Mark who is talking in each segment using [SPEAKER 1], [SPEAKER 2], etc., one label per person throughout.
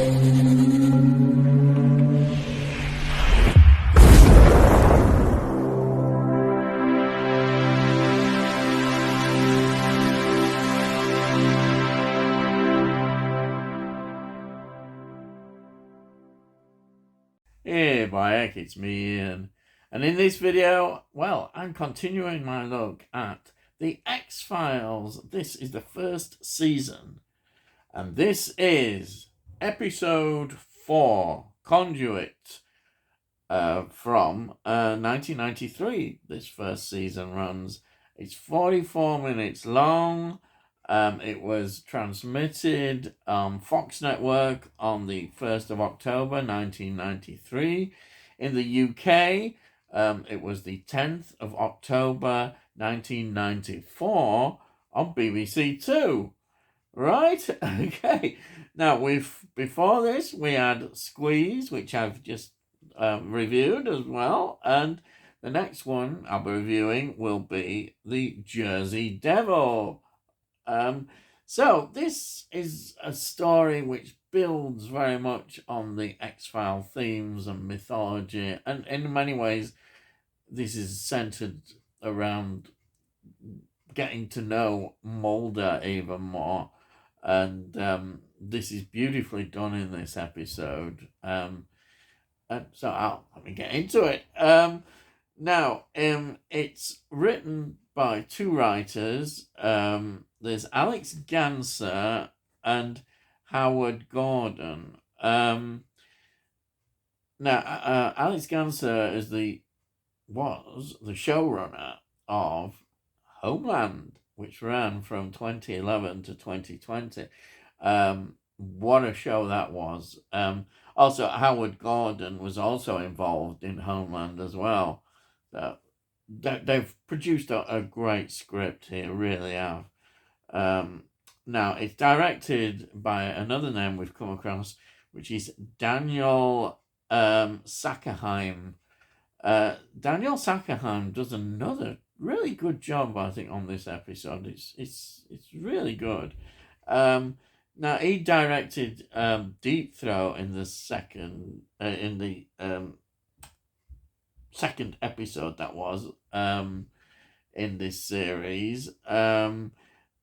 [SPEAKER 1] Hey, Bayek, it's me, Ian. And in this video, well, I'm continuing my look at The X-Files. This is the first season, and this is episode 4, Conduit, from 1993. This first season runs. It's 44 minutes long. It was transmitted on Fox Network on the 1st of October 1993. In the UK, it was the 10th of October 1994 on BBC Two. Right? Okay. Now, before this, we had Squeeze, which I've just reviewed as well. And the next one I'll be reviewing will be the Jersey Devil. So this is a story which builds very much on the X-File themes and mythology, and in many ways this is centered around getting to know Mulder even more, and this is beautifully done in this episode. And so let me get into it. Now, it's written by two writers. There's Alex Ganser and Howard Gordon. Now, Alex Ganser was the showrunner of Homeland, which ran from 2011 to 2020. What a show that was. Also, Howard Gordon was also involved in Homeland as well. They've produced a great script here, really have. Now, it's directed by another name we've come across, which is Daniel Sacherheim. Daniel Sacherheim does another really good job, I think, on this episode. It's really good. Now, he directed Deep Throat in the second second episode that was in this series, and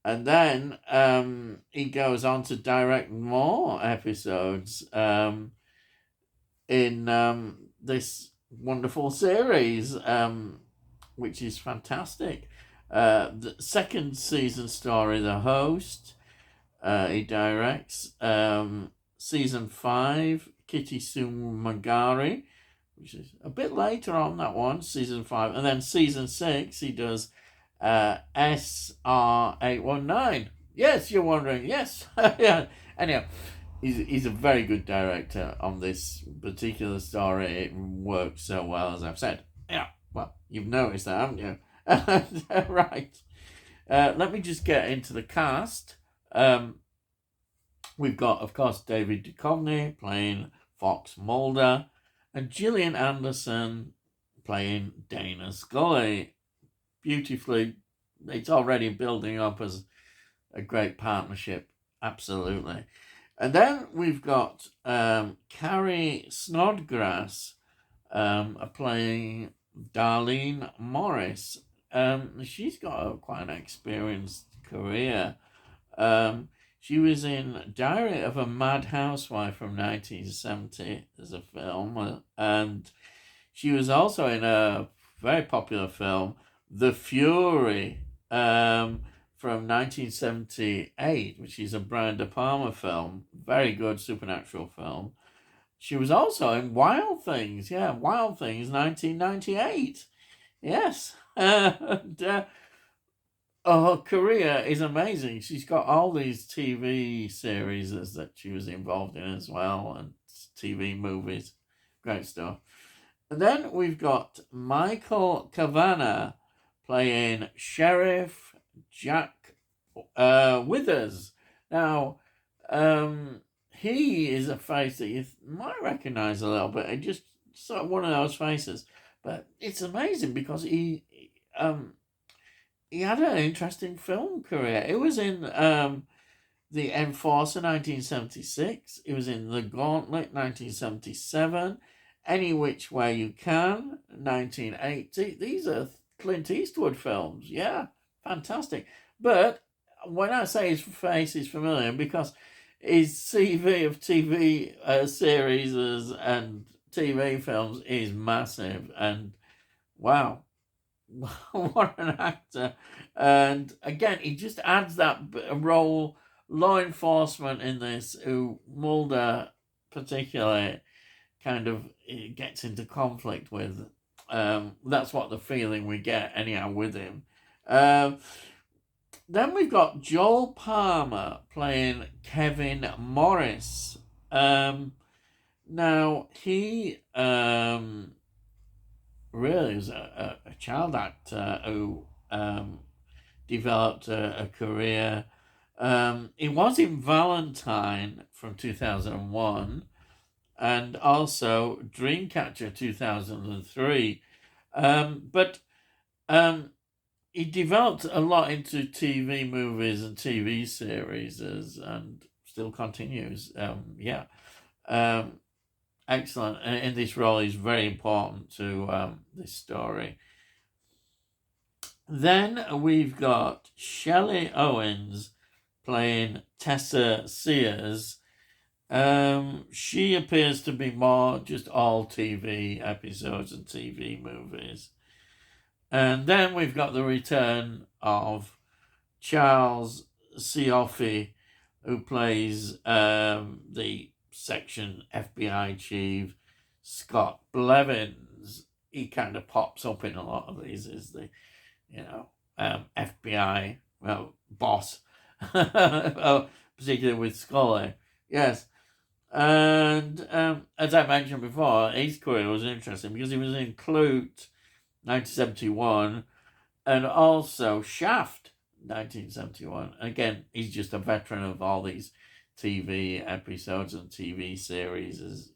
[SPEAKER 1] then he goes on to direct more episodes in this wonderful series, which is fantastic. The second season story, The Host, he directs. Season 5, Kitty Sumagari, which is a bit later on, that one, season 5. And then season 6, he does SR819. Yes, you're wondering. Yes. Yeah. Anyhow, he's a very good director on this particular story. It works so well, as I've said. Yeah, well, you've noticed that, haven't you? Right. Let me just get into the cast. We've got, of course, David Duchovny playing Fox Mulder, and Gillian Anderson playing Dana Scully. Beautifully, it's already building up as a great partnership, absolutely. And then we've got Carrie Snodgrass playing Darlene Morris. She's got quite an experienced career. She was in Diary of a Mad Housewife from 1970 as a film, and she was also in a very popular film, The Fury, from 1978, which is a Brian De Palma film, very good supernatural film. She was also in Wild Things, Wild Things, 1998. Yes, and her career is amazing. She's got all these TV series that she was involved in as well, and TV movies. Great stuff. And then we've got Michael Cavanagh playing Sheriff Jack Withers. Now, he is a face that you might recognize a little bit. It just sort of one of those faces. But it's amazing because he had an interesting film career. It was in The Enforcer, 1976. He was in The Gauntlet, 1977. Any Which Way You Can, 1980. These are Clint Eastwood films. Yeah, fantastic. But when I say his face is familiar, because his CV of TV series and TV films is massive. And wow, what an actor. And again, he just adds that role, law enforcement in this, who Mulder particularly kind of gets into conflict with. That's what the feeling we get anyhow with him. Then we've got Joel Palmer playing Kevin Morris. Now, he really is a child actor who developed a career. He was in Valentine from 2001 and also Dreamcatcher 2003. But he developed a lot into TV movies and TV series and still continues. Excellent. And in this role, he's very important to this story. Then we've got Shelley Owens playing Tessa Sears. She appears to be more just all TV episodes and TV movies. And then we've got the return of Charles Cioffi, who plays the section FBI chief, Scott Blevins. He kind of pops up in a lot of these as the, FBI, boss, particularly with Scully. Yes. And as I mentioned before, his career was interesting because he was in Clute, 1971, and also Shaft, 1971. Again, he's just a veteran of all these TV episodes and TV series.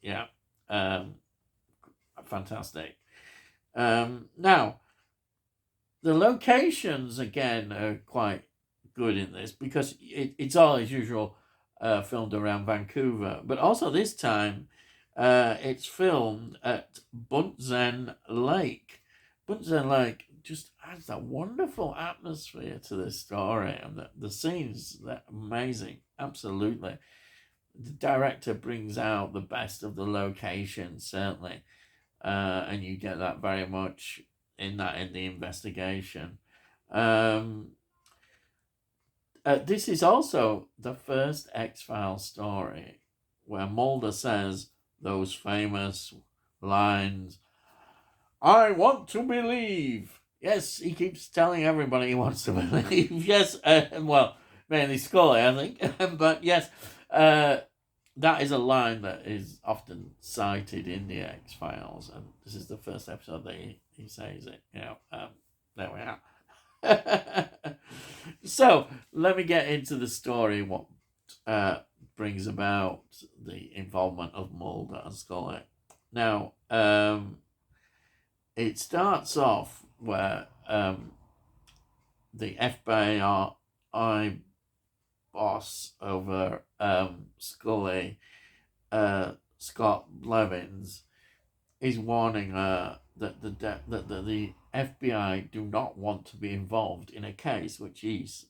[SPEAKER 1] Fantastic. Now, the locations, again, are quite good in this because it's all as usual filmed around Vancouver. But also this time, it's filmed at Bunsen Lake. Bunsen Lake just adds a wonderful atmosphere to this story, and the scenes, they're amazing. Absolutely. The director brings out the best of the location, certainly, and you get that very much in the investigation. This is also the first X-Files story where Mulder says those famous lines, "I want to believe." Yes, he keeps telling everybody he wants to believe. Yes, mainly Scully, I think. But yes, that is a line that is often cited in the X-Files, and this is the first episode that he says it. There we are. So, let me get into the story, what brings about the involvement of Mulder and Scully. Now, it starts off where the FBI boss over Scully, Scott Blevins, is warning her that the FBI do not want to be involved in a case which he's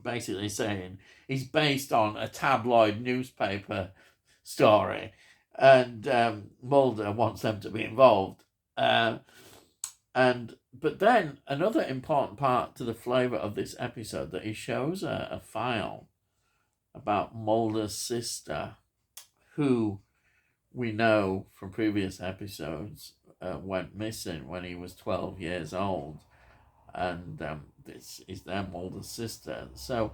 [SPEAKER 1] basically saying is based on a tabloid newspaper story, and Mulder wants them to be involved. But then another important part to the flavour of this episode that he shows a file about Mulder's sister, who we know from previous episodes went missing when he was 12 years old, and this is their Mulder's sister. So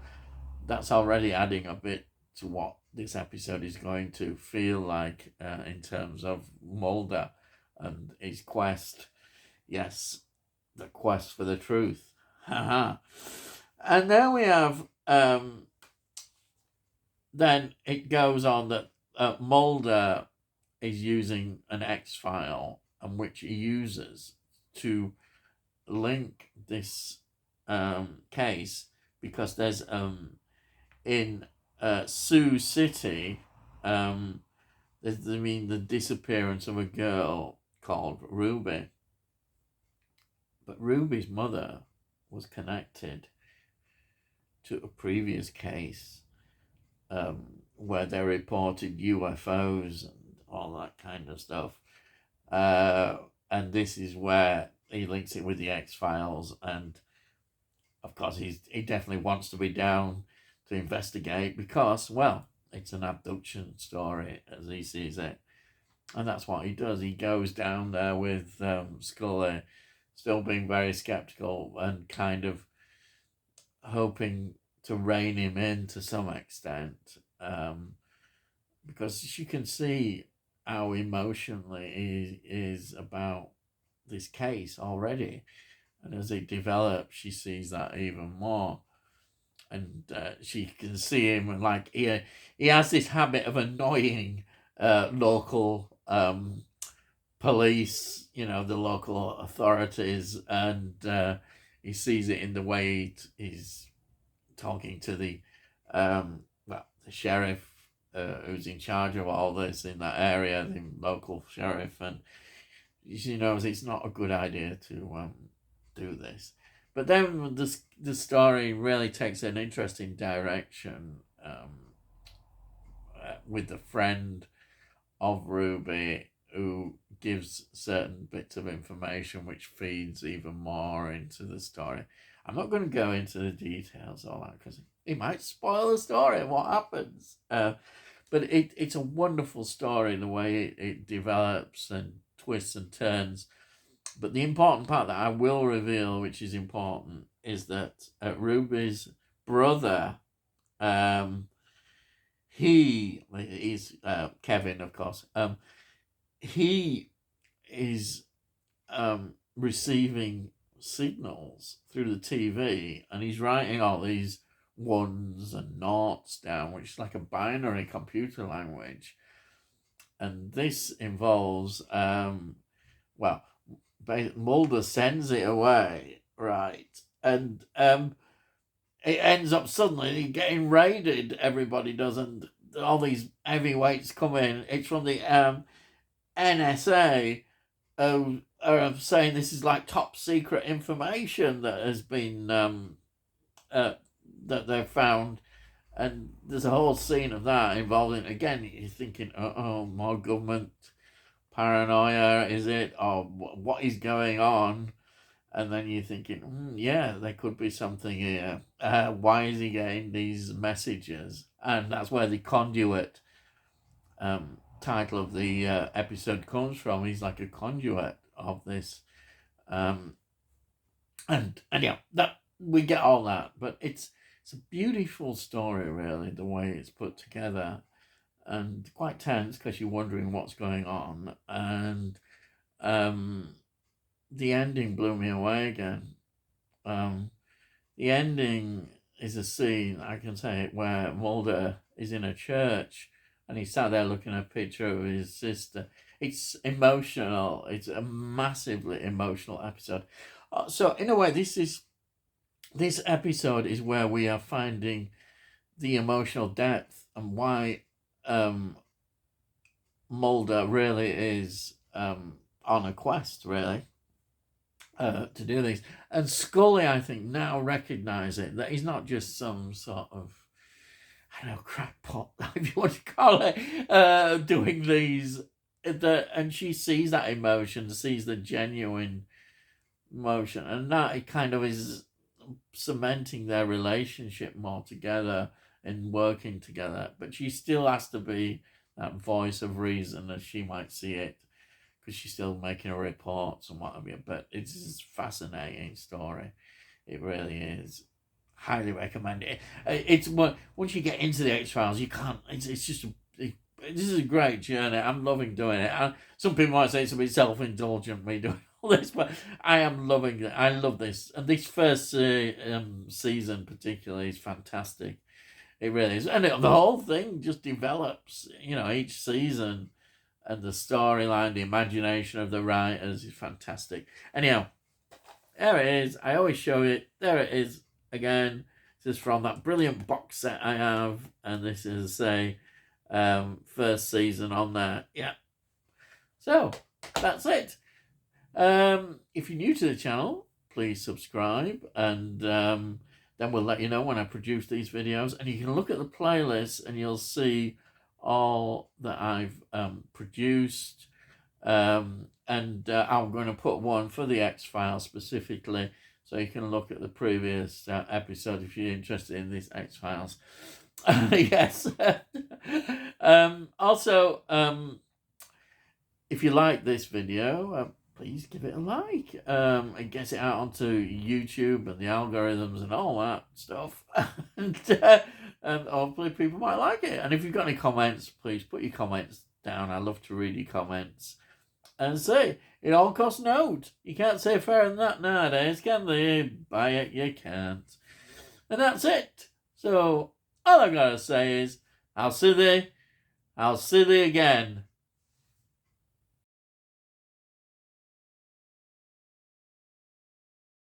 [SPEAKER 1] that's already adding a bit to what this episode is going to feel like in terms of Mulder and his quest. Yes, the quest for the truth. And then we have, then it goes on that Mulder is using an X-file, and which he uses to link this case, because there's in Sioux City, the disappearance of a girl called Ruby. But Ruby's mother was connected to a previous case where they reported UFOs and all that kind of stuff. And this is where he links it with the X-Files. And of course, he definitely wants to be down to investigate because, well, it's an abduction story as he sees it. And that's what he does. He goes down there with Scully, still being very skeptical and kind of hoping to rein him in to some extent. Because you can see how emotionally he is about this case already. And as it develops, she sees that even more. And she can see him, like, he has this habit of annoying local police, the local authorities, and he sees it in the way he's talking to the sheriff who's in charge of all this in that area, the local sheriff, and she knows it's not a good idea to do this. But then the story really takes an interesting direction with the friend of Ruby who gives certain bits of information which feeds even more into the story. I'm not going to go into the details of that because it might spoil the story and what happens. But it's a wonderful story, the way it develops and twists and turns. But the important part that I will reveal, which is important, is that Ruby's brother, he is Kevin, of course. He is receiving signals through the TV, and he's writing all these ones and noughts down, which is like a binary computer language. And this involves, Mulder sends it away, right? And it ends up suddenly getting raided. Everybody doesn't. All these heavyweights come in. It's from the NSA are saying this is like top secret information that has been that they've found, and there's a whole scene of that involving, again, you're thinking, more government paranoia, is it, or what is going on? And then you're thinking, yeah, there could be something here. Why is he getting these messages? And that's where the Conduit title of the episode comes from. He's like a conduit of this, and yeah, that we get all that, but it's a beautiful story, really, the way it's put together, and quite tense because you're wondering what's going on, and the ending blew me away again. The ending is a scene, I can say, where Mulder is in a church and he's sat there looking at a picture of his sister. It's emotional. It's a massively emotional episode. So in a way, this episode is where we are finding the emotional depth and why Mulder really is on a quest, really, to do these. And Scully, I think, now recognising that he's not just some sort of, I don't know, crackpot, if you want to call it, doing these. And she sees that emotion, sees the genuine emotion, and that it kind of is cementing their relationship more together and working together. But she still has to be that voice of reason as she might see it, because she's still making her reports and what have you. But it's a fascinating story. It really is. Highly recommend it. It's once you get into the X-Files, you can't. It's just this is a great journey. I'm loving doing it. Some people might say it's a bit self-indulgent, me doing all this, but I am loving it. I love this, and this first season particularly is fantastic. It really is, and the whole thing just develops. Each season, and the storyline, the imagination of the writers is fantastic. Anyhow, there it is. I always show it. There it is again. This is from that brilliant box set I have, and this is first season on there. Yeah. So that's it. If you're new to the channel, please subscribe, and then we'll let you know when I produce these videos. And you can look at the playlist and you'll see all that I've produced. And I'm going to put one for the X-Files specifically, so you can look at the previous episode if you're interested in this X-Files. Yes. Also, if you like this video, please give it a like. It gets it out onto YouTube and the algorithms and all that stuff. And hopefully people might like it. And if you've got any comments, please put your comments down. I love to read your comments. And say, it all costs note. You can't say fairer than that nowadays, can they? Buy it, you can't. And that's it. So, all I've got to say is, I'll see thee again.